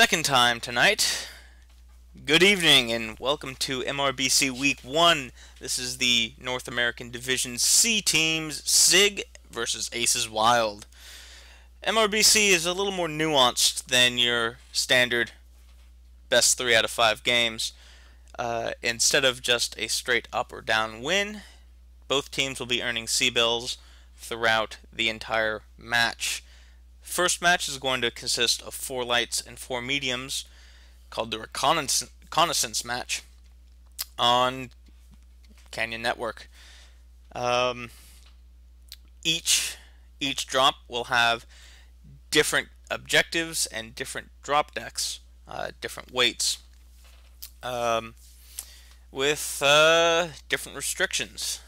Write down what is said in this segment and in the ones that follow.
second time tonight. Good evening and welcome to MRBC Week 1. This is the North American Division C teams, SiG versus Aces Wild. MRBC is a little more nuanced than your standard best 3 out of 5 games. Instead of just a straight up or down win, both teams will be earning C-bills throughout the entire match. First match is going to consist of 4 lights and 4 mediums, called the reconnaissance match on Canyon Network. Each drop will have different objectives and different drop decks, different weights, with different restrictions.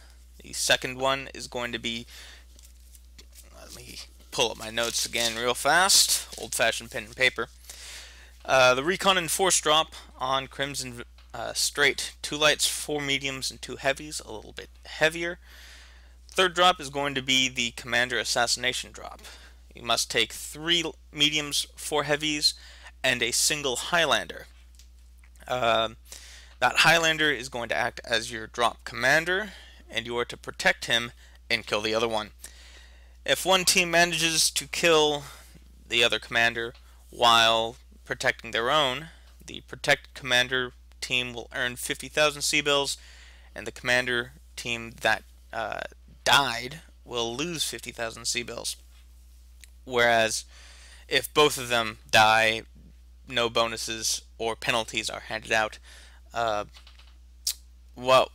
The second one is going to be, let me pull up my notes again real fast, old-fashioned pen and paper. The Recon Enforce drop on Crimson straight, 2 lights, 4 mediums, and 2 heavies, a little bit heavier. Third drop is going to be the Commander Assassination drop. You must take 3 mediums, 4 heavies, and a single Highlander. That Highlander is going to act as your drop commander, and you are to protect him and kill the other one. If one team manages to kill the other commander while protecting their own, the protected commander team will earn 50,000 C-bills, and the commander team that died will lose 50,000 C-bills. Whereas if both of them die, no bonuses or penalties are handed out. While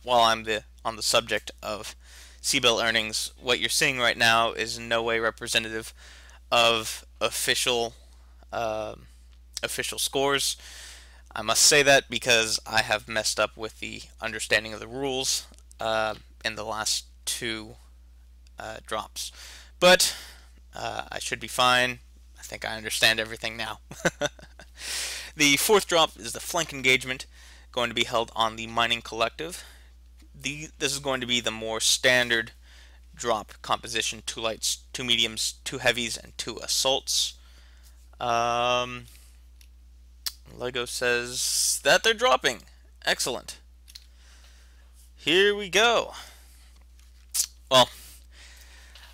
I'm on the subject of C-bill earnings, what you're seeing right now is in no way representative of official scores. I must say that because I have messed up with the understanding of the rules in the last 2 drops. But I should be fine. I think I understand everything now. The 4th drop is the flank engagement, going to be held on the Mining Collective. This is going to be the more standard drop composition: 2 lights, 2 mediums, 2 heavies, and 2 assaults. Lego says that they're dropping. Excellent. Here we go. Well,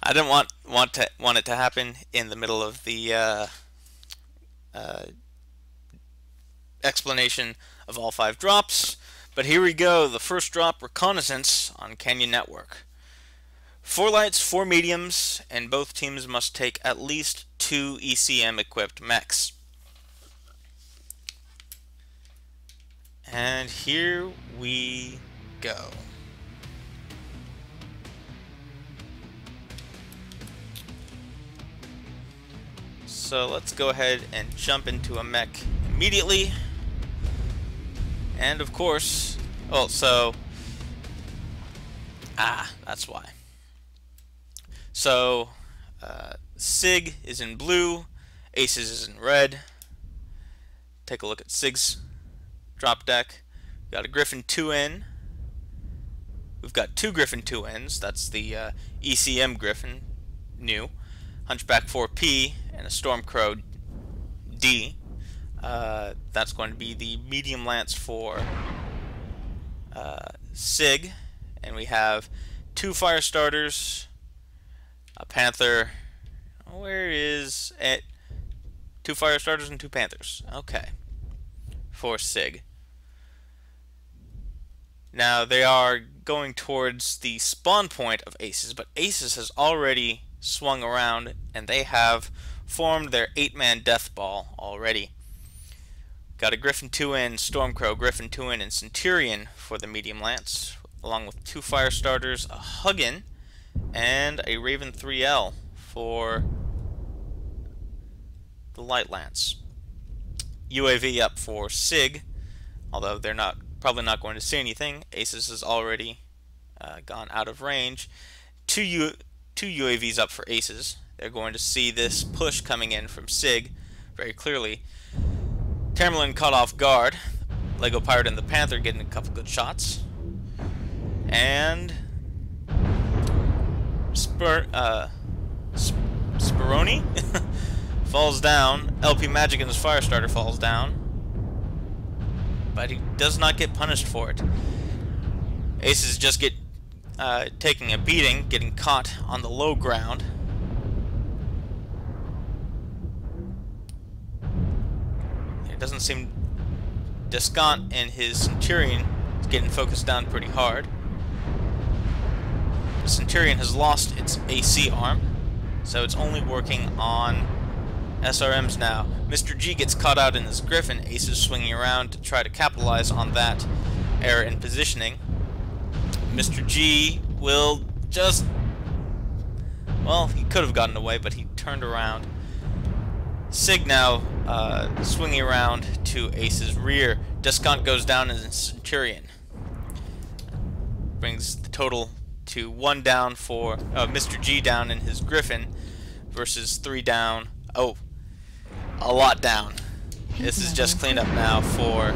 I didn't want it to happen in the middle of the explanation of all 5 drops, but here we go. The first drop, Reconnaissance on Canyon Network. 4 lights, 4 mediums, and both teams must take at least 2 ECM equipped mechs. And here we go. So let's go ahead and jump into a mech immediately. And of course, that's why. So, SiG is in blue, Aces is in red. Take a look at SiG's drop deck. We've got a Griffin 2N. We've got 2 Griffin 2Ns. That's the ECM Griffin, new. Hunchback 4P and a Stormcrow D. That's going to be the medium lance for SiG. And we have 2 fire starters, a Panther. Where is it? 2 fire starters and 2 Panthers. Okay. For SiG. Now they are going towards the spawn point of Aces, but Aces has already swung around and they have formed their 8-man death ball already. Got a Griffin 2N, Stormcrow, Griffin 2N, and Centurion for the medium lance, along with 2 fire starters, a Huggin, and a Raven 3L for the light lance. UAV up for SiG, although they're probably not going to see anything. Aces has already gone out of range. 2 UAVs up for Aces. They're going to see this push coming in from SiG very clearly. Tamerlane caught off guard. Lego Pirate and the Panther getting a couple good shots. And Spironi falls down. LP Magic and his Firestarter falls down. But he does not get punished for it. Aces just get taking a beating, getting caught on the low ground. It doesn't seem Descant and his Centurion is getting focused down pretty hard. The Centurion has lost its AC arm, so it's only working on SRMs now. Mr. G gets caught out in his Griffin. Ace is swinging around to try to capitalize on that error in positioning. Mr. G will just... well, he could have gotten away, but he turned around. SiG now swinging around to Ace's rear. Descant goes down in his Centurion. Brings the total to 1 down for Mr. G down in his Griffin versus 3 down. Oh, a lot down. This is just cleaned up now for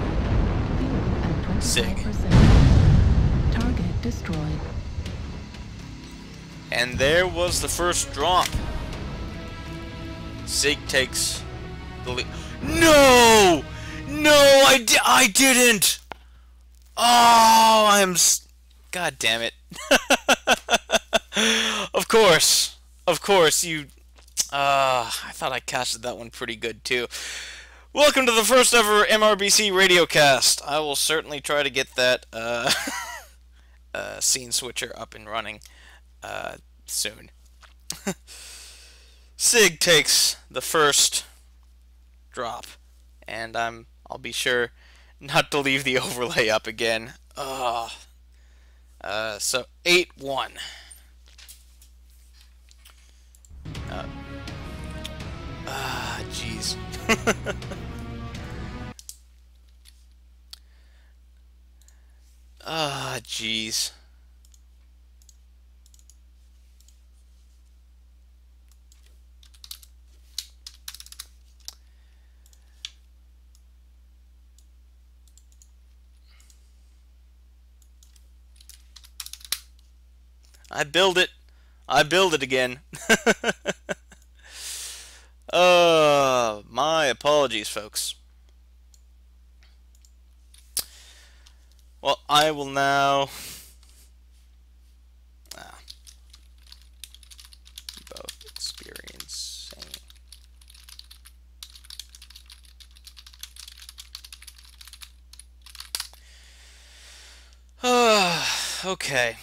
SiG. Target destroyed. And there was the first drop. SiG takes the lead. No! No, I didn't! Oh, God damn it. Of course, you... I thought I casted that one pretty good, too. Welcome to the first ever MRBC radiocast. I will certainly try to get that scene switcher up and running soon. SiG takes the first drop, and I'll be sure not to leave the overlay up again. So 8-1. Jeez. Jeez. I build it again. My apologies, folks. Well, I will now both experiencing okay.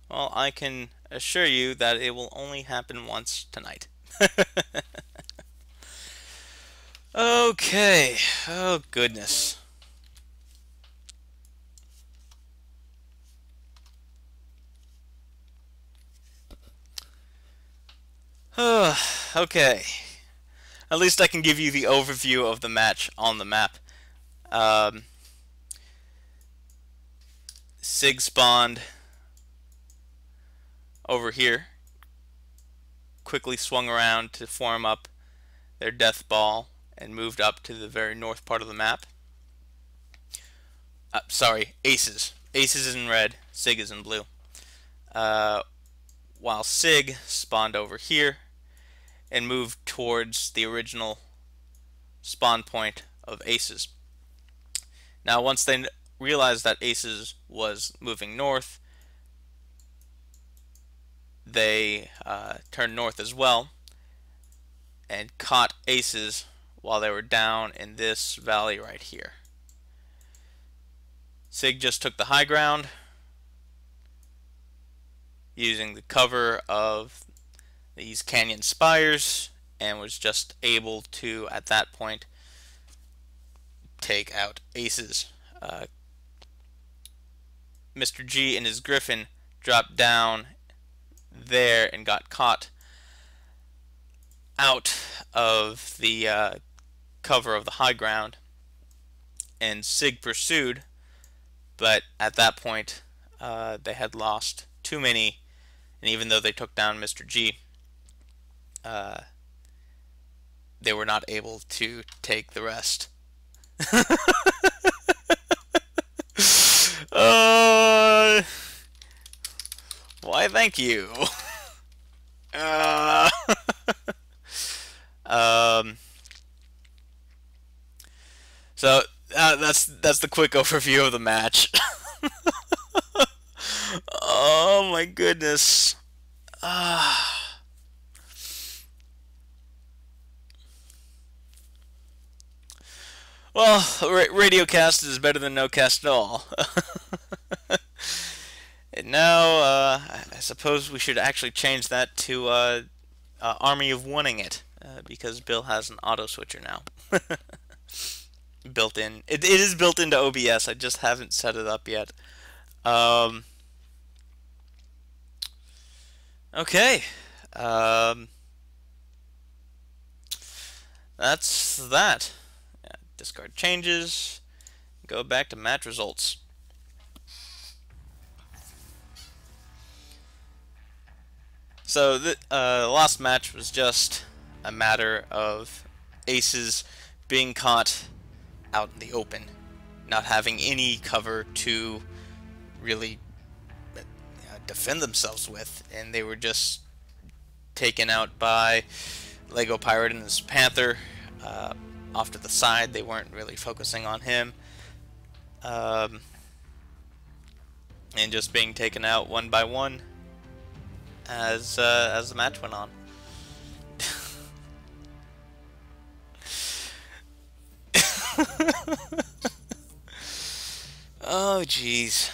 Well, I can assure you that it will only happen once tonight. Okay. Oh, goodness. Okay. At least I can give you the overview of the match on the map. SiG spawned over here, quickly swung around to form up their death ball and moved up to the very north part of the map. Sorry, Aces. Aces is in red, SiG is in blue. While SiG spawned over here and moved towards the original spawn point of Aces. Now once they realized that Aces was moving north, they turned north as well and caught Aces while they were down in this valley right here. SiG just took the high ground using the cover of these canyon spires and was just able to, at that point, take out Aces. Mr. G and his Griffin dropped down there and got caught out of the cover of the high ground, and SiG pursued, but at that point they had lost too many, and even though they took down Mr. G, they were not able to take the rest. Why, thank you. uh, um, so that's the quick overview of the match. Oh my goodness. Well, radio cast is better than no cast at all. And now, I suppose we should actually change that to Army of Wanting It, because Bill has an auto switcher now. Built in. It is built into OBS, I just haven't set it up yet. Okay. That's that. Discard changes. Go back to match results. So the last match was just a matter of aces being caught out in the open, not having any cover to really defend themselves with, and they were just taken out by Lego Pirate and his Panther. Off to the side, they weren't really focusing on him, and just being taken out one by one as the match went on. Oh jeez.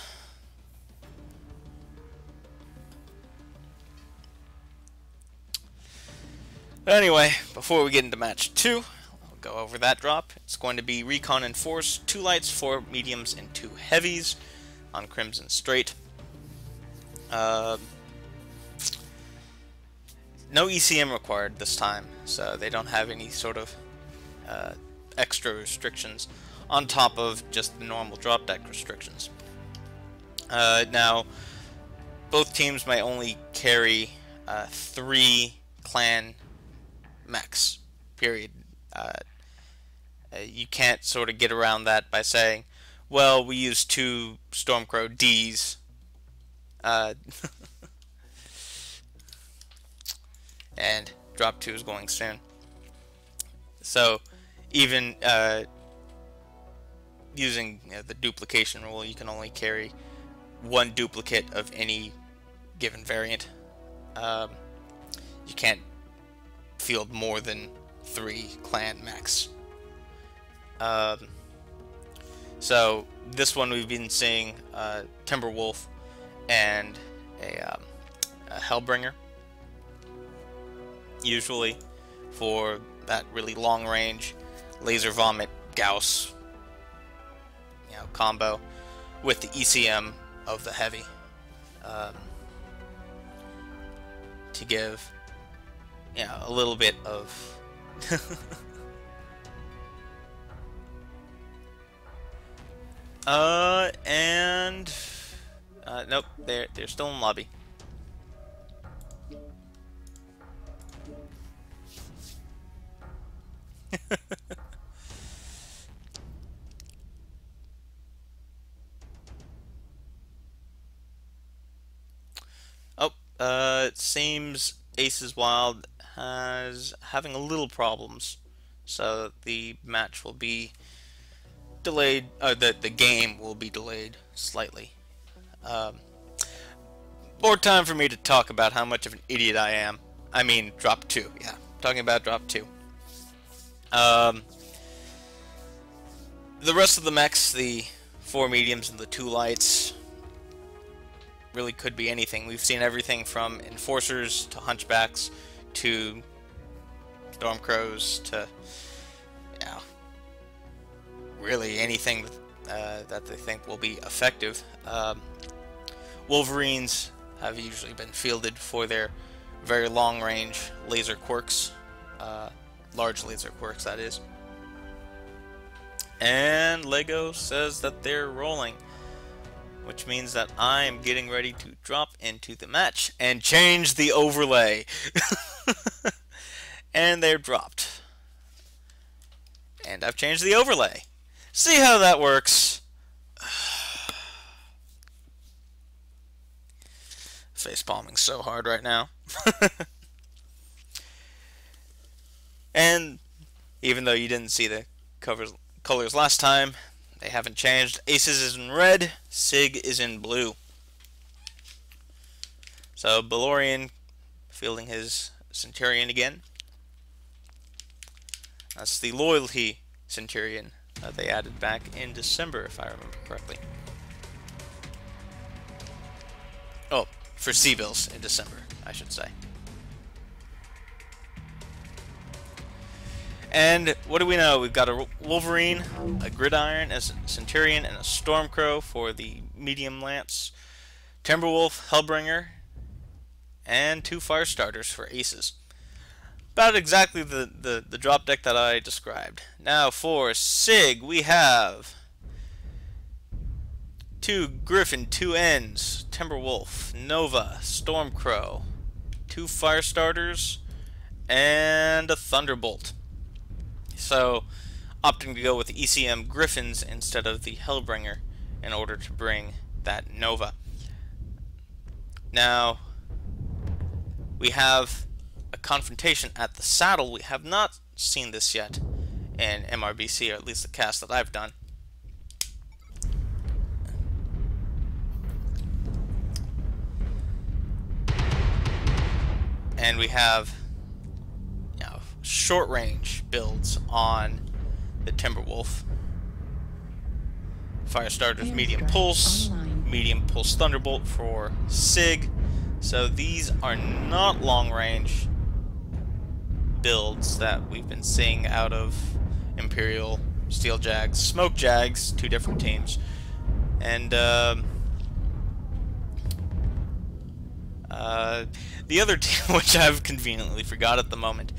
Anyway, before we get into match 2, I'll go over that drop. It's going to be Recon and Force, 2 lights, 4 mediums, and 2 heavies on Crimson Straight. No ECM required this time, so they don't have any sort of extra restrictions on top of just the normal drop deck restrictions. Now, both teams may only carry 3 clan mechs, period. You can't sort of get around that by saying, well, we use 2 Stormcrow Ds. And drop 2 is going soon. So, even using the duplication rule, you can only carry 1 duplicate of any given variant. You can't field more than 3 clan mechs. So this one we've been seeing Timberwolf and a Hellbringer, usually for that really long range laser vomit Gauss combo with the ECM of the heavy, to give a little bit of nope, they're still in lobby. It seems Aces Wild has having a little problems, so the match will be delayed. The game will be delayed slightly. More time for me to talk about how much of an idiot I am. I mean, drop 2. Yeah, talking about drop 2. The rest of the mechs, the 4 mediums and the 2 lights, really could be anything. We've seen everything from Enforcers to Hunchbacks to Stormcrows to really anything that they think will be effective. Wolverines have usually been fielded for their very long range laser quirks, large laser quirks that is. And Lego says that they're rolling, which means that I am getting ready to drop into the match and change the overlay. And they're dropped. And I've changed the overlay. See how that works. Face palming so hard right now. And even though you didn't see the colors last time, they haven't changed. Aces is in red, SiG is in blue. So Balorian fielding his Centurion again. That's the Loyalty Centurion that they added back in December, if I remember correctly. Oh, for C-bills in December, I should say. And what do we know? We've got a Wolverine, a Gridiron, a Centurion, and a Stormcrow for the medium lance, Timberwolf, Hellbringer, and 2 fire starters for aces. About exactly the drop deck that I described. Now for SiG, we have 2 Griffin, 2 Ends, Timberwolf, Nova, Stormcrow, 2 fire starters, and a Thunderbolt. So, opting to go with the ECM Griffins instead of the Hellbringer in order to bring that Nova. Now, we have a confrontation at the saddle. We have not seen this yet in MRBC, or at least the cast that I've done. And we have, you know, short range builds on the Timberwolf. Firestarter's medium pulse, medium pulse Thunderbolt for SiG. So these are not long range builds that we've been seeing out of Imperial, Steel Jags, Smoke Jags, 2 different teams. And the other team, which I've conveniently forgot at the moment.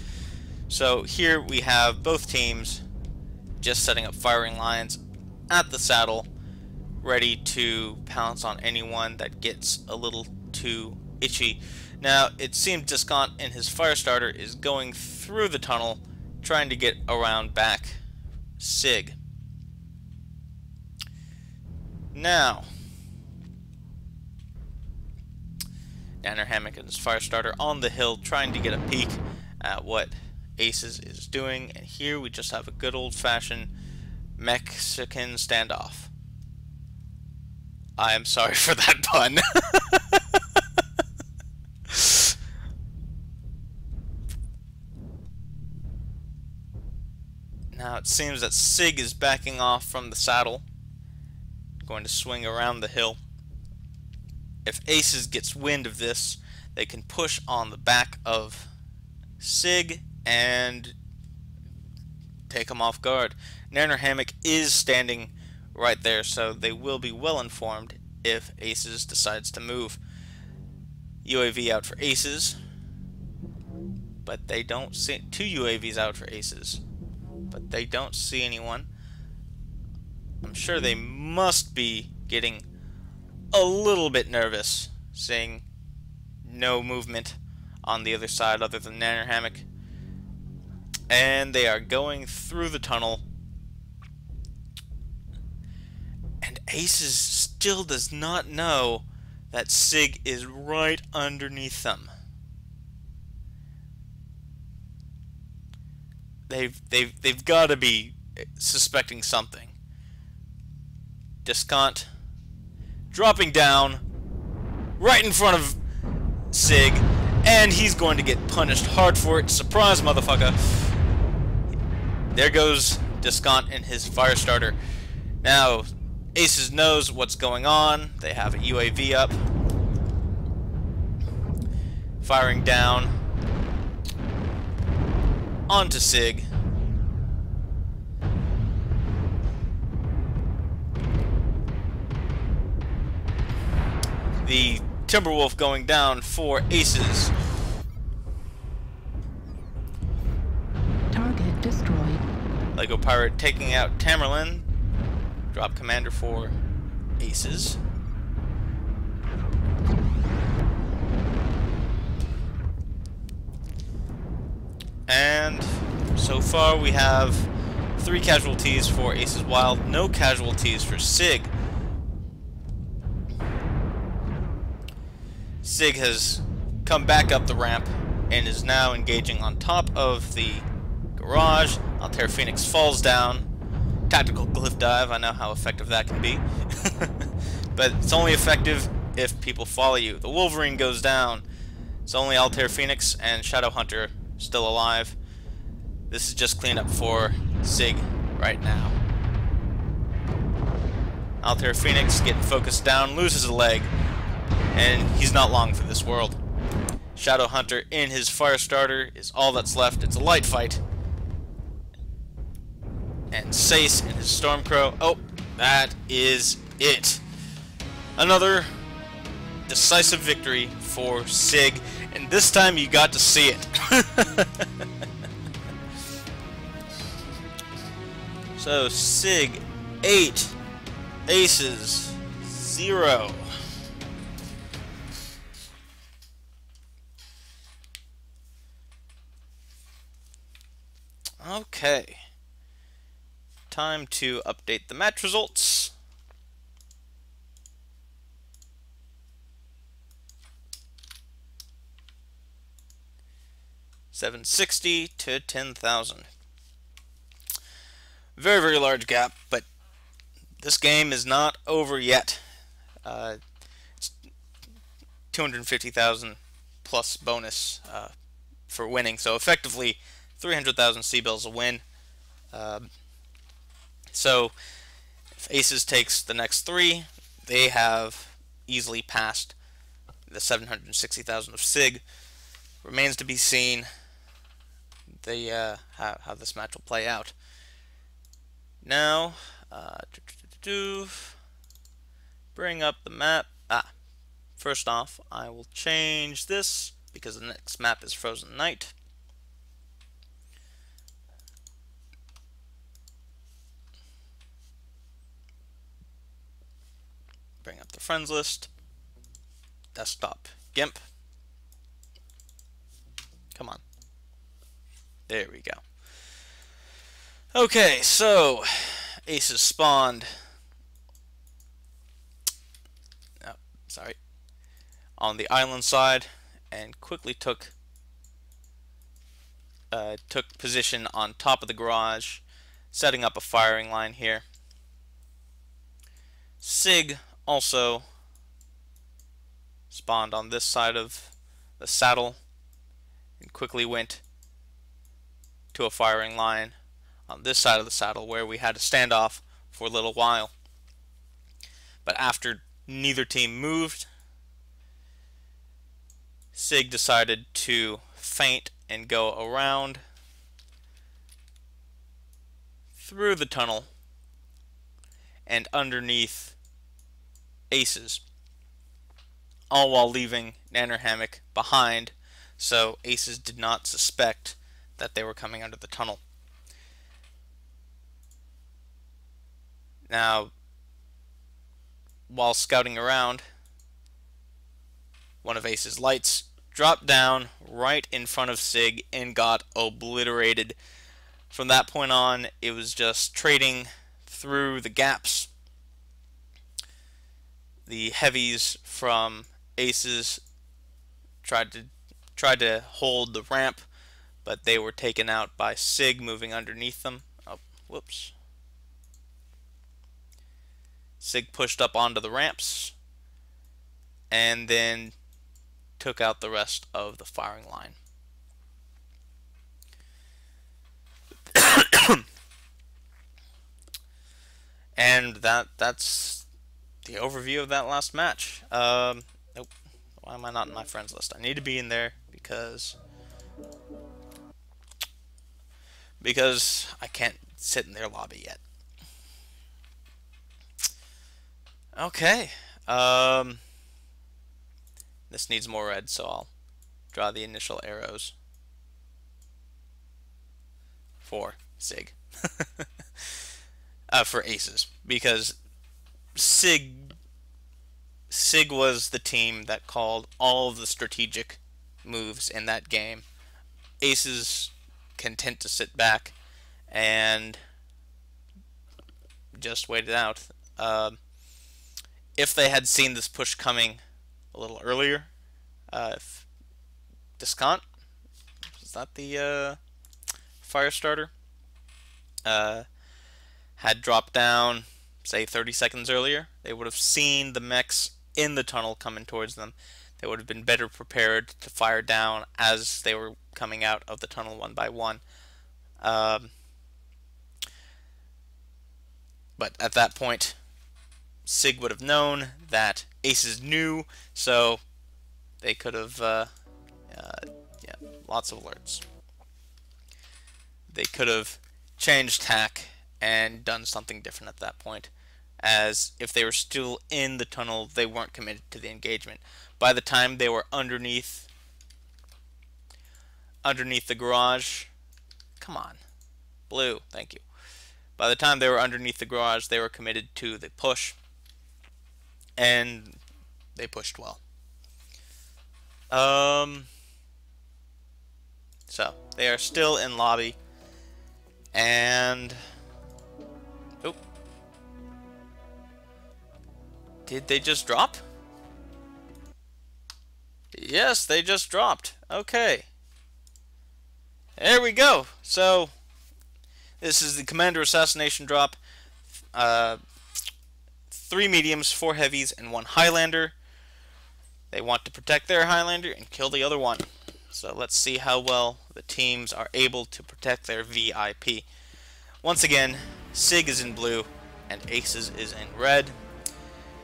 So here we have both teams just setting up firing lines at the saddle, ready to pounce on anyone that gets a little too itchy. Now, it seems Discount and his Firestarter is going through the tunnel, trying to get around back SiG. Now, Danner Hammock and his Firestarter on the hill, trying to get a peek at what Aces is doing, and here we just have a good old-fashioned Mexican standoff. I am sorry for that pun. Now it seems that SiG is backing off from the saddle, going to swing around the hill. If Aces gets wind of this, they can push on the back of SiG and take him off guard. Nanner Hammock is standing right there, so they will be well informed if Aces decides to move. UAV out for Aces, but they don't see 2 UAVs out for Aces, but they don't see anyone. I'm sure they must be getting a little bit nervous, seeing no movement on the other side other than Nanner Hammock. And they are going through the tunnel. And Aces still does not know that SiG is right underneath them. They've got to be suspecting something. Discount dropping down right in front of SiG, and he's going to get punished hard for it. Surprise, motherfucker. There goes Discount and his Firestarter. Now, Aces knows what's going on. They have a UAV up, firing down onto SiG. The Timberwolf going down for Aces. Target destroyed. Lego Pirate taking out Tamerlan. Drop commander for Aces. And so far we have 3 casualties for Aces Wild, no casualties for SiG. SiG has come back up the ramp and is now engaging on top of the garage. Altair Phoenix falls down. Tactical glyph dive, I know how effective that can be. But it's only effective if people follow you. The Wolverine goes down. It's only Altair Phoenix and Shadow Hunter still alive. This is just cleanup for SiG right now. Altair Phoenix getting focused down, loses a leg, and he's not long for this world. Shadow Hunter in his fire starter is all that's left. It's a light fight. And Sace in his Stormcrow. Oh, that is it. Another decisive victory for SiG, and this time you got to see it. So SiG 8, Aces 0. Okay. Time to update the match results. $760 to 10,000. Very, very large gap, but this game is not over yet. It's 250,000 plus bonus for winning, so effectively 300,000 C-bills a win. So if Aces takes the next 3, they have easily passed the 760,000 of SiG. Remains to be seen how this match will play out. Now, bring up the map. First off, I will change this because the next map is Frozen Night. Bring up the friends list. Desktop GIMP. Come on. There we go. Okay, so Aces spawned. Oh, sorry. On the island side, and quickly took position on top of the garage, setting up a firing line here. SiG also spawned on this side of the saddle and quickly went to a firing line on this side of the saddle where we had a standoff for a little while. But after neither team moved, SiG decided to feint and go around through the tunnel and underneath Aces, all while leaving Nannerhammock behind, so Aces did not suspect that they were coming under the tunnel. Now, while scouting around, one of Ace's lights dropped down right in front of SiG and got obliterated. From that point on, it was just trading through the gaps. The heavies from Aces tried to hold the ramp, but they were taken out by SiG moving underneath them. Oh, whoops. SiG pushed up onto the ramps and then took out the rest of the firing line. And that's the overview of that last match. Nope. Why am I not in my friends list? I need to be in there because I can't sit in their lobby yet. Okay. This needs more red, so I'll draw the initial arrows for SiG. For Aces, because SiG was the team that called all of the strategic moves in that game. Aces content to sit back and just wait it out. If they had seen this push coming a little earlier, Discount, is that the fire starter? Had dropped down, say 30 seconds earlier, they would have seen the mechs in the tunnel coming towards them. They would have been better prepared to fire down as they were coming out of the tunnel one by one. But at that point, SiG would have known that Aces knew, so they could have, yeah, lots of alerts. They could have changed tack and done something different at that point, as if they were still in the tunnel, they weren't committed to the engagement. By the time they were underneath the garage, come on, blue, thank you. By the time they were underneath the garage, they were committed to the push, and they pushed well. So they are still in lobby, and oh, did they just drop? Yes, they just dropped. Okay, there we go. So this is the Commander Assassination drop. 3 mediums, 4 heavies, and 1 Highlander. They want to protect their Highlander and kill the other one. So let's see how well the teams are able to protect their VIP. Once again, SiG is in blue and Aces is in red.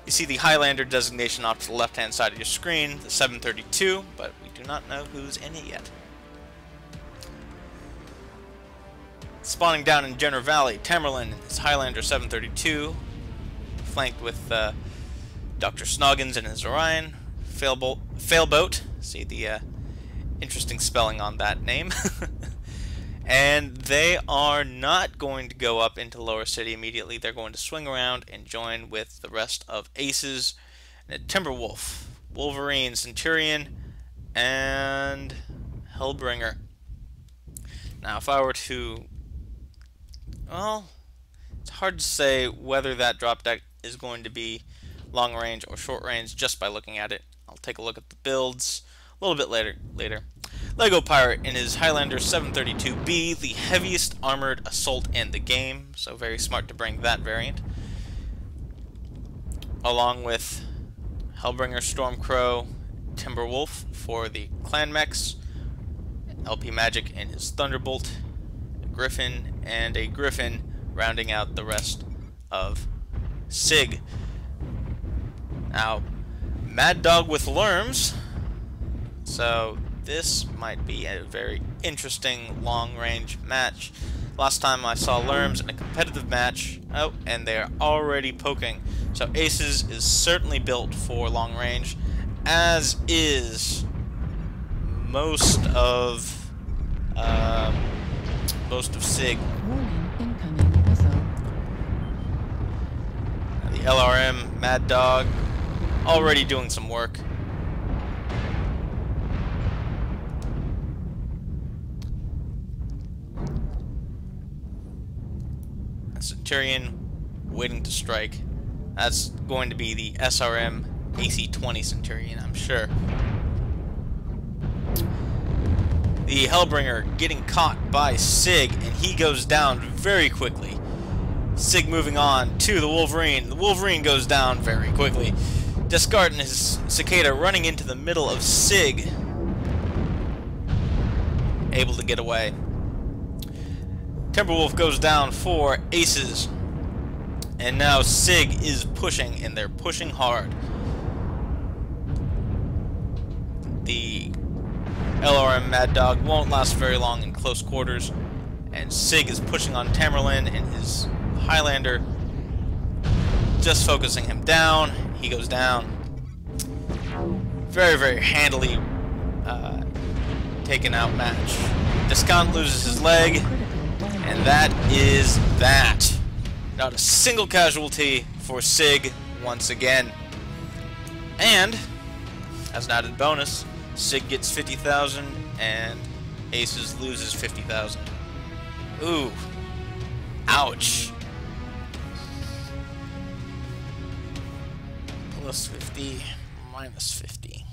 You see the Highlander designation off to the left-hand side of your screen, the 732, but we do not know who's in it yet. Spawning down in Jenner Valley, Tamerlan is Highlander 732, flanked with Dr. Snoggins and his Orion. Failboat, see the interesting spelling on that name. And they are not going to go up into Lower City immediately. They're going to swing around and join with the rest of Aces, and Timberwolf, Wolverine, Centurion, and Hellbringer. Now, if I were to, well, it's hard to say whether that drop deck is going to be long range or short range just by looking at it. I'll take a look at the builds a little bit later. Lego Pirate in his Highlander 732B, the heaviest armored assault in the game, so very smart to bring that variant. Along with Hellbringer, Stormcrow, Timberwolf for the clan mechs, LP Magic in his Thunderbolt, a Griffin, and a Griffin rounding out the rest of SiG. Now, Mad Dog with Lerms, so this might be a very interesting long-range match. Last time I saw Lerms in a competitive match, oh, and they're already poking. So Aces is certainly built for long range, as is most of SiG. The LRM Mad Dog already doing some work. Centurion waiting to strike. That's going to be the SRM AC-20 Centurion, I'm sure. The Hellbringer getting caught by SiG, and he goes down very quickly. SiG moving on to the Wolverine. The Wolverine goes down very quickly. Descartes and his Cicada running into the middle of SiG, able to get away. Timberwolf goes down for Aces, and now SiG is pushing, and they're pushing hard. The LRM Mad Dog won't last very long in close quarters, and SiG is pushing on Tamerlan and his Highlander, just focusing him down. He goes down. Very, very handily taken out match. Discount loses his leg, and that is that. Not a single casualty for SiG once again. And, as an added bonus, SiG gets 50,000 and Aces loses 50,000. Ooh. Ouch. Plus 50, minus 50.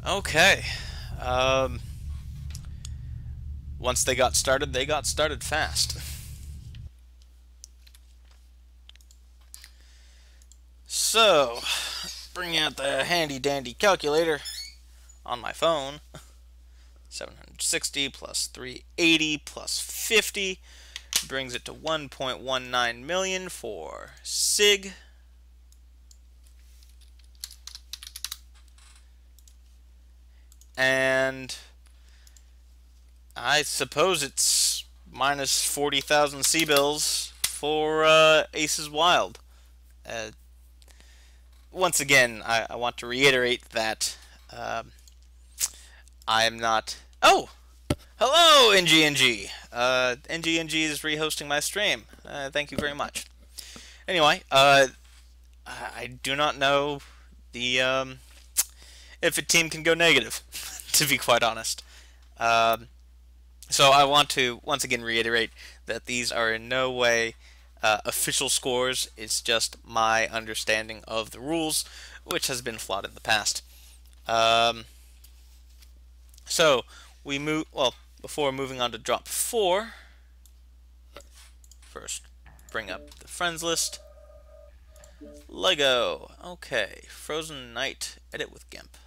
Okay. Um, Once they got started fast. So, bring out the handy dandy calculator on my phone. 760 plus 380 plus 50 brings it to 1.19 million for SiG. And I suppose it's minus 40,000 C-bills for Aces Wild. Uh, Once again, I want to reiterate that I am not... Oh! Hello, NGNG! NGNG is rehosting my stream. Thank you very much. Anyway, I do not know the if a team can go negative, to be quite honest. So I want to once again reiterate that these are in no way official scores. It's just my understanding of the rules, which has been flawed in the past. So we move. Well, before moving on to drop 4, first bring up the friends list. Lego. Okay, Frozen Knight. Edit with GIMP.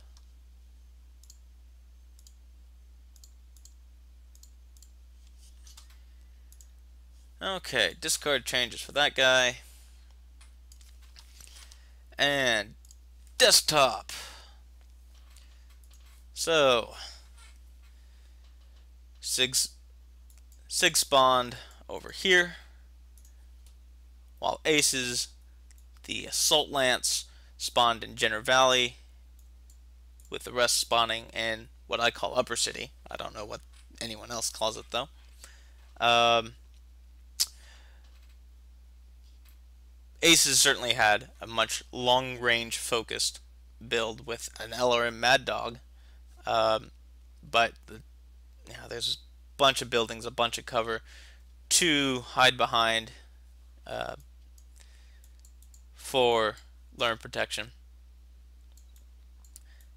Okay, discard changes for that guy. And desktop. So, SiG spawned over here, while Aces, the Assault Lance, spawned in Jenner Valley, with the rest spawning in what I call Upper City. I don't know what anyone else calls it, though. Aces certainly had a much long-range focused build with an LRM Mad Dog, but there's a bunch of buildings, a bunch of cover to hide behind for learn protection.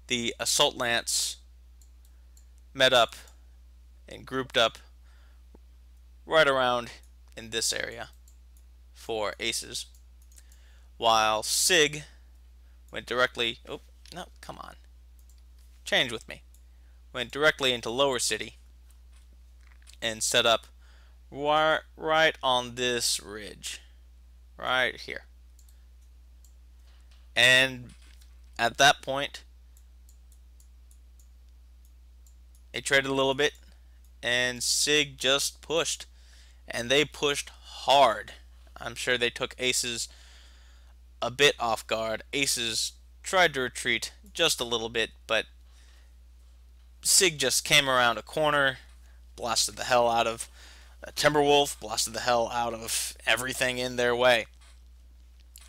The Assault Lance met up and grouped up right around in this area for Aces, while SiG went directly... Oh, no, come on. Change with me. Went directly into Lower City and set up right on this ridge. Right here. And at that point, they traded a little bit, and SiG just pushed. And they pushed hard. I'm sure they took Aces a bit off guard. Aces tried to retreat just a little bit, but SiG just came around a corner, blasted the hell out of Timberwolf, blasted the hell out of everything in their way.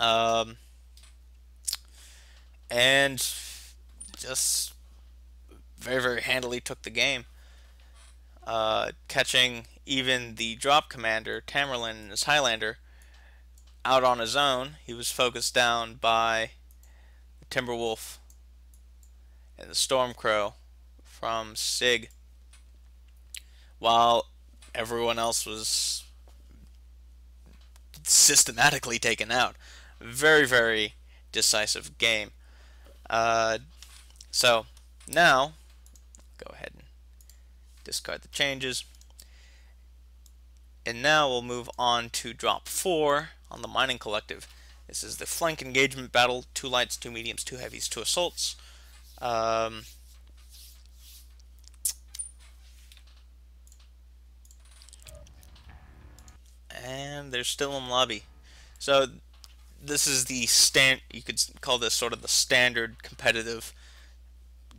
And just very, very handily took the game, catching even the drop commander, Tamerlan, and his Highlander out on his own. He was focused down by the Timberwolf and the Stormcrow from SiG, while everyone else was systematically taken out. Very, very decisive game. So now, go ahead and discard the changes. And now we'll move on to drop 4 on the Mining Collective. This is the flank engagement battle, 2 lights, 2 mediums, 2 heavies, 2 assaults. And they're still in lobby. So this is the you could call this sort of the standard competitive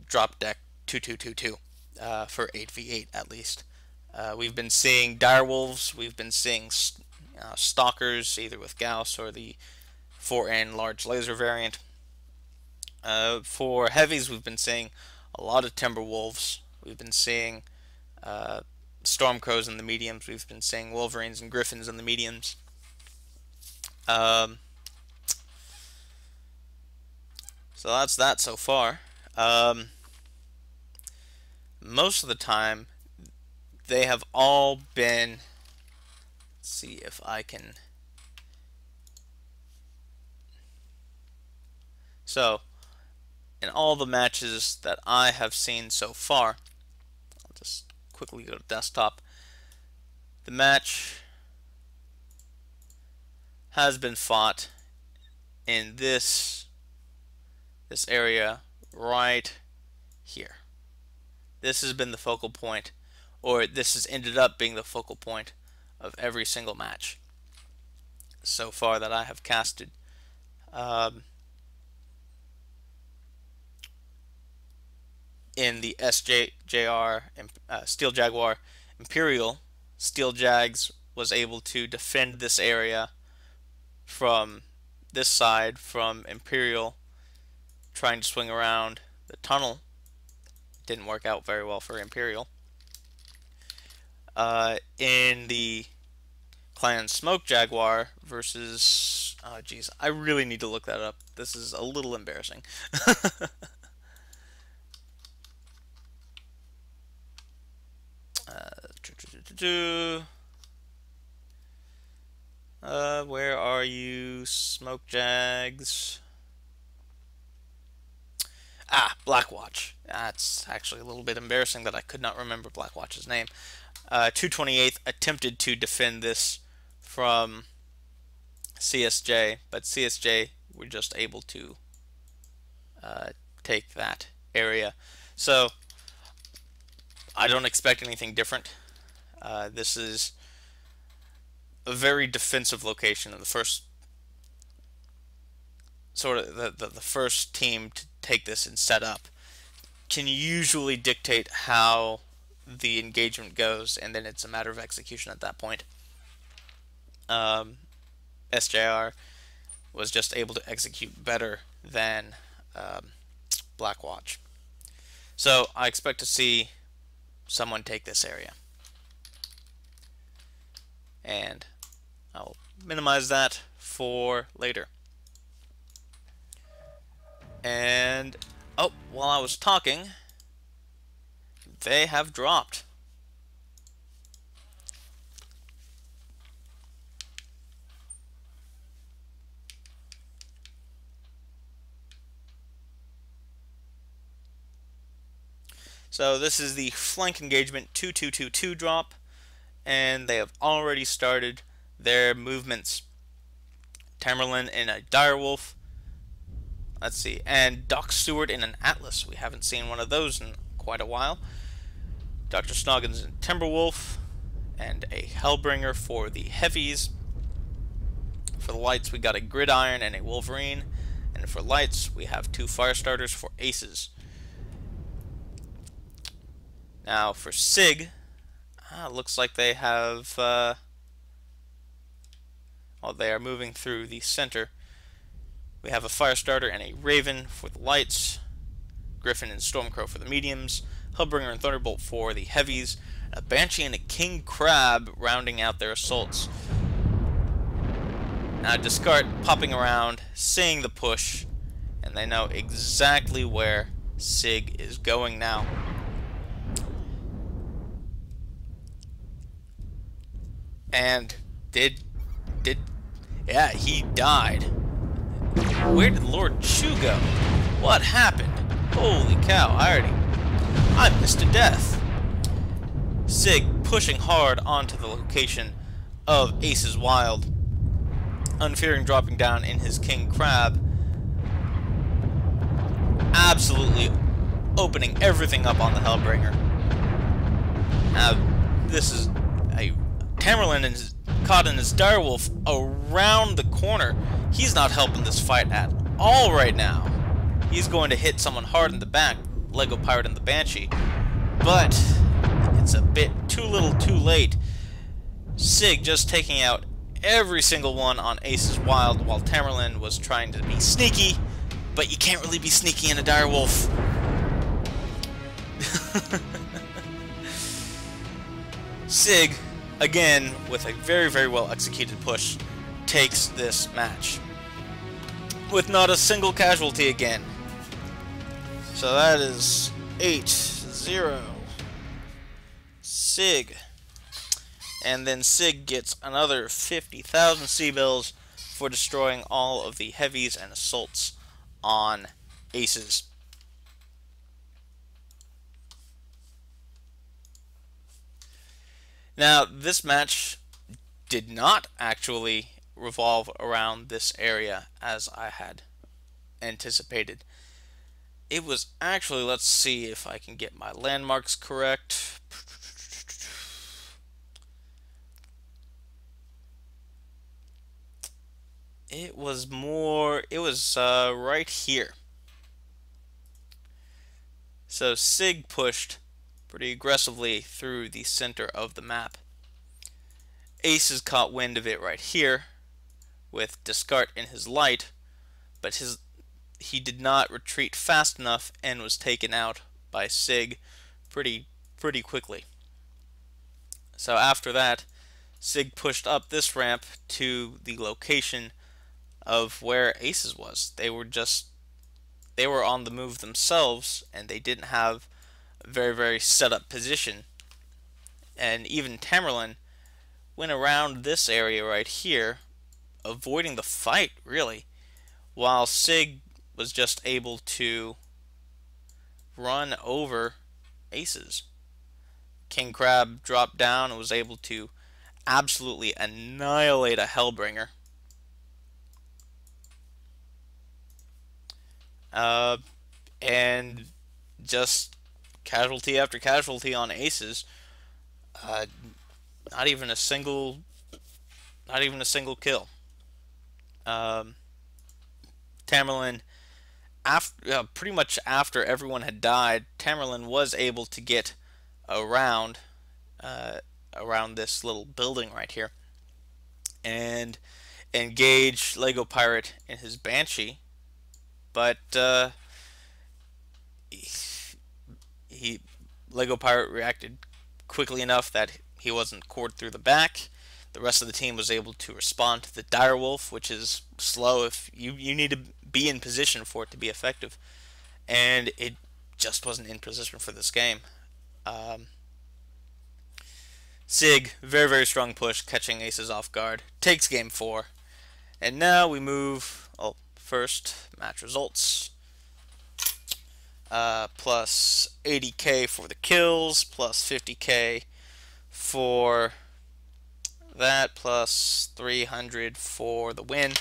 drop deck 2222 for 8v8 at least. We've been seeing direwolves, we've been seeing stalkers either with Gauss or the 4N large laser variant. For heavies, we've been seeing a lot of Timberwolves. We've been seeing Stormcrows in the mediums. We've been seeing Wolverines and Griffins in the mediums. So that's that so far. most of the time, they have all been, let's see if I can, so in all the matches that I have seen so far, I'll just quickly go to desktop, the match has been fought in this area right here. This has been the focal point, or this has ended up being the focal point of every single match so far that I have casted. In the SJR Steel Jaguar Imperial, Steel Jags was able to defend this area from this side, from Imperial trying to swing around the tunnel. Didn't work out very well for Imperial. In the Clan Smoke Jaguar versus, oh geez, I really need to look that up. This is a little embarrassing. Where are you, Smoke Jags? Blackwatch. That's actually a little bit embarrassing that I could not remember Blackwatch's name. 228th attempted to defend this from CSJ, but CSJ were just able to take that area. So I don't expect anything different. This is a very defensive location, and the first the first team to take this and set up can usually dictate how the engagement goes, and then it's a matter of execution at that point. SJR was just able to execute better than Blackwatch. So I expect to see someone take this area. And I'll minimize that for later. And, oh, while I was talking, they have dropped. So this is the flank engagement 2222 drop, and they have already started their movements. Tamerlane in a direwolf. Let's see, and Doc Stewart in an Atlas. We haven't seen one of those in quite a while. Dr. Snoggins in Timberwolf, and a Hellbringer for the heavies. For the lights, we got a Gridiron and a Wolverine, and for lights, we have 2 Firestarters for aces. Now for SiG, looks like they have, well, they are moving through the center. We have a Firestarter and a Raven for the lights, Griffin and Stormcrow for the mediums, Hellbringer and Thunderbolt for the heavies, a Banshee and a King Crab rounding out their assaults. Now Descartes popping around, seeing the push, and they know exactly where SiG is going now. And yeah, he died. Where did Lord Chu go? What happened? Holy cow, I missed to death. SiG pushing hard onto the location of Ace's Wild. Unfearing dropping down in his King Crab. Absolutely opening everything up on the Hellbringer. Now, this is a Tamerlane is caught in his direwolf around the corner. He's not helping this fight at all right now. He's going to hit someone hard in the back, Lego Pirate and the Banshee. But it's a bit too little too late. SiG just taking out every single one on Ace's Wild while Tamerlane was trying to be sneaky, but you can't really be sneaky in a direwolf. SiG, again, with a very, very well executed push, takes this match. With not a single casualty again. So that is 8-0. SiG. And then SiG gets another 50,000 C-bills for destroying all of the heavies and assaults on aces. Now, this match did not actually revolve around this area as I had anticipated. It was actually, let's see if I can get my landmarks correct. It was right here. So SiG pushed pretty aggressively through the center of the map. Aces caught wind of it right here with Descartes in his light, but he did not retreat fast enough and was taken out by SiG pretty quickly. So after that, SiG pushed up this ramp to the location of where Aces was. They were on the move themselves, and they didn't have a very set up position. And even Tamerlan went around this area right here, avoiding the fight really, while SiG was just able to run over Aces. King Crab dropped down and was able to absolutely annihilate a Hellbringer. And just casualty after casualty on Aces. Not even a single kill. Tamerlan, pretty much after everyone had died, Tamerlan was able to get around this little building right here and engage Lego Pirate in his Banshee, but Lego Pirate reacted quickly enough that he wasn't cored through the back. The rest of the team was able to respond to the Direwolf, which is slow if you need to be in position for it to be effective, and it just wasn't in position for this game. SiG, very strong push, catching Aces off guard, takes game 4, and now we move. First match results. Plus 80k for the kills, plus 50k for that, plus 300 for the win.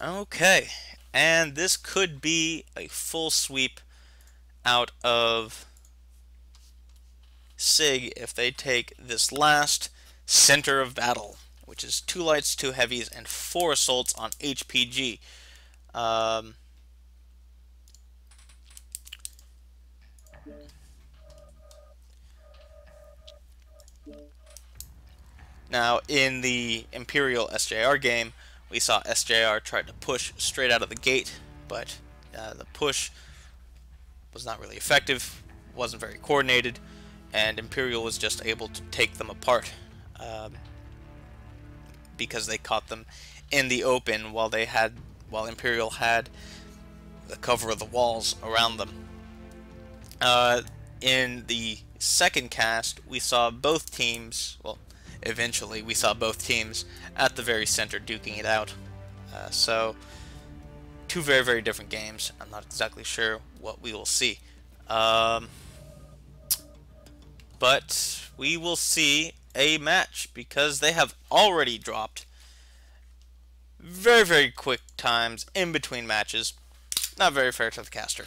Okay, and this could be a full sweep out of SiG if they take this last center of battle, which is 2 lights, 2 heavies, and 4 assaults on HPG. Now, in the Imperial SJR game, we saw SJR try to push straight out of the gate, but the push was not really effective, wasn't very coordinated, and Imperial was just able to take them apart because they caught them in the open while Imperial had the cover of the walls around them. In the second cast, we saw both teams, eventually we saw both teams at the very center duking it out. So, 2 very different games. I'm not exactly sure what we will see. But we will see a match because they have already dropped very quick times in between matches. Not very fair to the caster.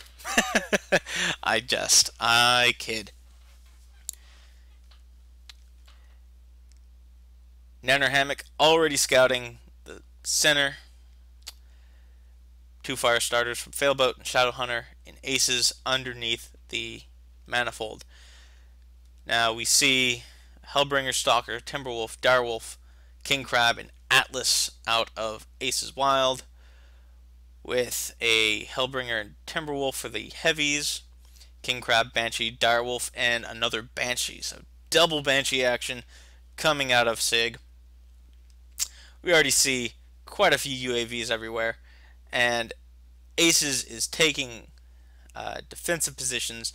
I kid. Nanner Hammock already scouting the center. 2 fire starters from Failboat and Shadowhunter in Aces underneath the manifold. Now we see Hellbringer, Stalker, Timberwolf, Direwolf, King Crab, and Atlas out of Aces Wild, with a Hellbringer and Timberwolf for the heavies, King Crab, Banshee, Direwolf, and another Banshee. So double Banshee action coming out of SiG. We already see quite a few UAVs everywhere, and Aces is taking defensive positions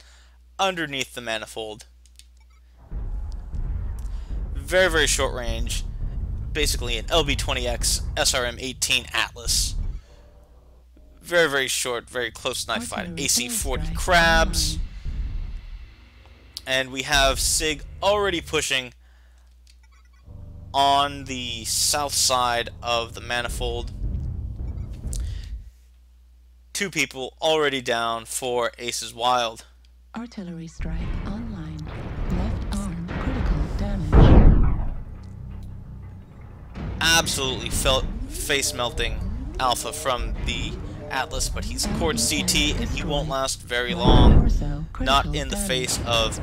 underneath the manifold. Very, very short range. Basically an LB-20X SRM-18 Atlas. Very, very short, very close knife fight. AC-40 Crabs. And we have SiG already pushing on the south side of the manifold. 2 people already down for Aces Wild. Artillery strike online. Left arm critical damage. Absolutely felt face-melting alpha from the Atlas, but he's cored CT and he won't last very long. Not in the face of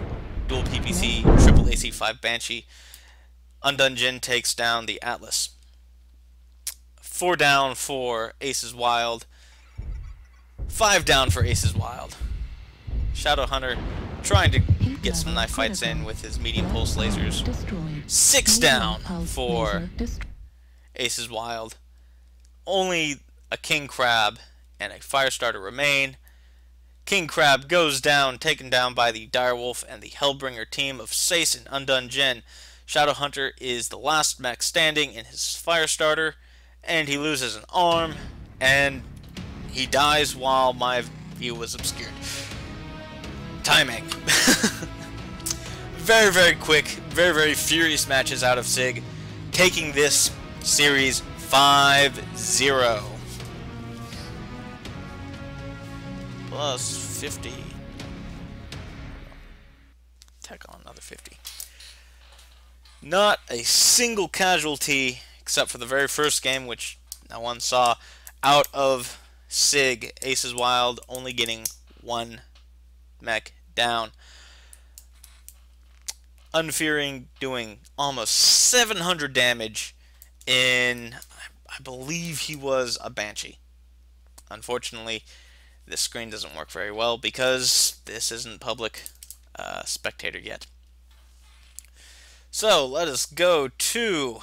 dual PPC, triple AC-5 Banshee. Undone Jin takes down the Atlas. 4 down for Aces Wild. 5 down for Aces Wild. Shadow Hunter trying to get some knife fights in with his medium pulse lasers. 6 down for Aces Wild. Only a King Crab and a Firestarter remain. King Crab goes down, taken down by the Direwolf and the Hellbringer team of Sace and Undone Jin. Shadow Hunter is the last mech standing in his Firestarter, and he loses an arm, and he dies while my view was obscured. Timing. Very, very quick, very, very furious matches out of SiG, taking this series 5-0. Plus 50. Tack on another 50. Not a single casualty, except for the very first game, which no one saw, out of SiG. Aces Wild only getting 1 mech down. Unfearing doing almost 700 damage in, I believe he was a Banshee. Unfortunately, this screen doesn't work very well because this isn't public spectator yet. So let us go to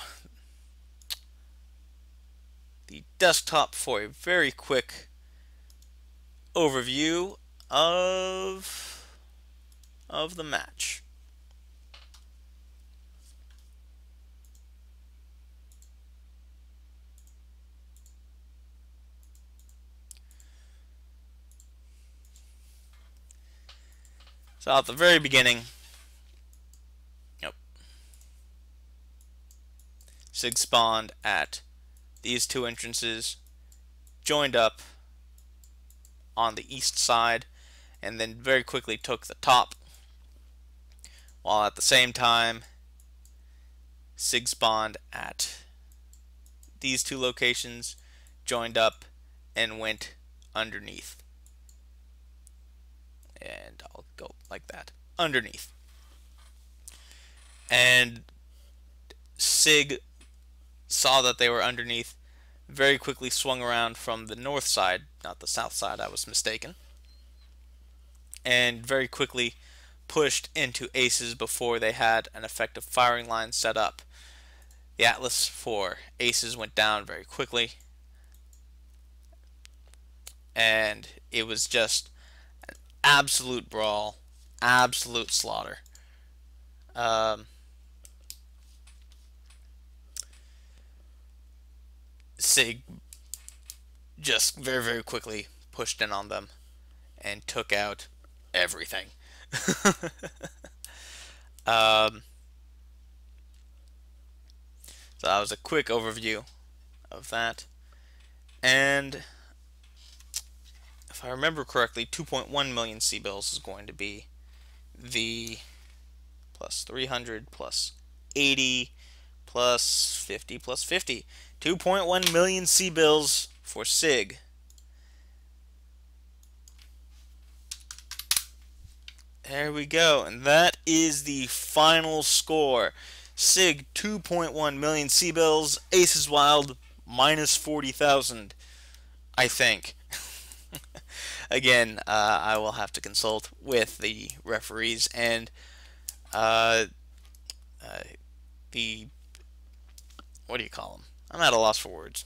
the desktop for a very quick overview of the match. So at the very beginning, SiG spawned at these 2 entrances, joined up on the east side, and then very quickly took the top, while at the same time SiG spawned at these 2 locations, joined up, and went underneath. And I'll go like that, underneath. And SiG saw that they were underneath, very quickly swung around from the north side, not the south side, I was mistaken, and very quickly pushed into Aces before they had an effective firing line set up. The Atlas for Aces went down very quickly, and it was just an absolute brawl, absolute slaughter. SiG just very, very quickly pushed in on them and took out everything. So that was a quick overview of that. And if I remember correctly, 2.1 million C-bills is going to be the plus 300 plus 80 plus 50 plus 50. 2.1 million C-bills for SiG. There we go, and that is the final score. SiG 2.1 million C-bills, Aces Wild minus 40,000, I think. Again, I will have to consult with the referees and the, what do you call them? I'm at a loss for words.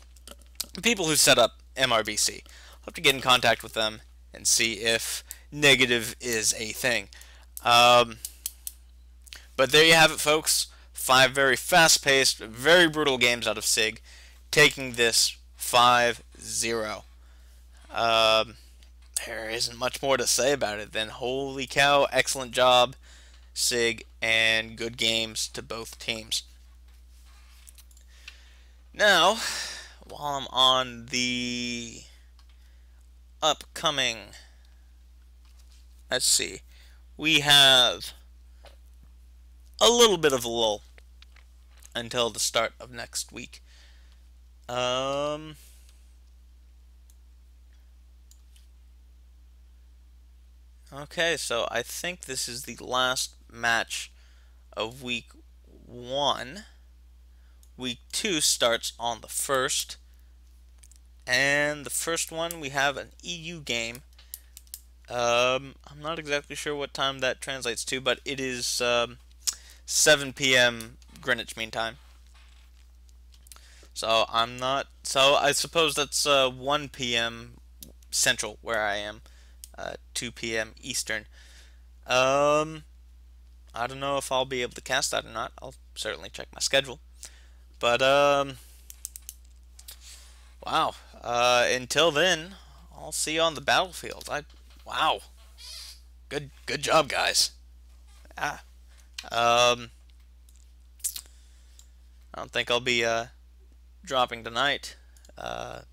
The people who set up MRBC. I'll have to get in contact with them and see if negative is a thing. But there you have it, folks. 5 very fast-paced, very brutal games out of SiG, taking this 5-0. There isn't much more to say about it than holy cow, excellent job, SiG, and good games to both teams. Now, while I'm on the upcoming, let's see, we have a little bit of a lull until the start of next week. Okay, so I think this is the last match of week 1. Week 2 starts on the 1st. And the first one, we have an EU game. I'm not exactly sure what time that translates to, but it is 7 p.m. Greenwich Mean Time. So I suppose that's 1 p.m. Central where I am. 2 p.m. Eastern. I don't know if I'll be able to cast that or not. I'll certainly check my schedule. But wow. Until then, I'll see you on the battlefield. Wow. Good job, guys. I don't think I'll be dropping tonight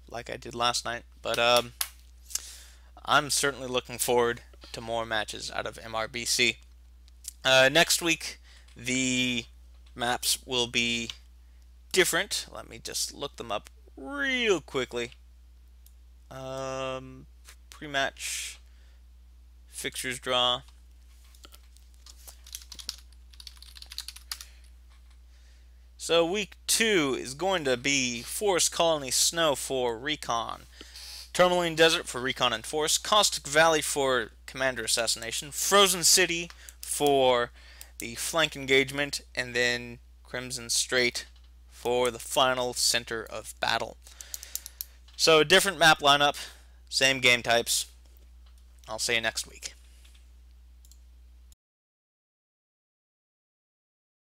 like I did last night, but I'm certainly looking forward to more matches out of MRBC. Next week, the maps will be different. Let me just look them up real quickly. Pre-match fixtures draw. So week 2 is going to be Forest Colony Snow for Recon, Tourmaline Desert for Recon and Force, Caustic Valley for Commander Assassination, Frozen City for the flank engagement, and then Crimson Strait for the final center of battle. So different map lineup, same game types. I'll see you next week.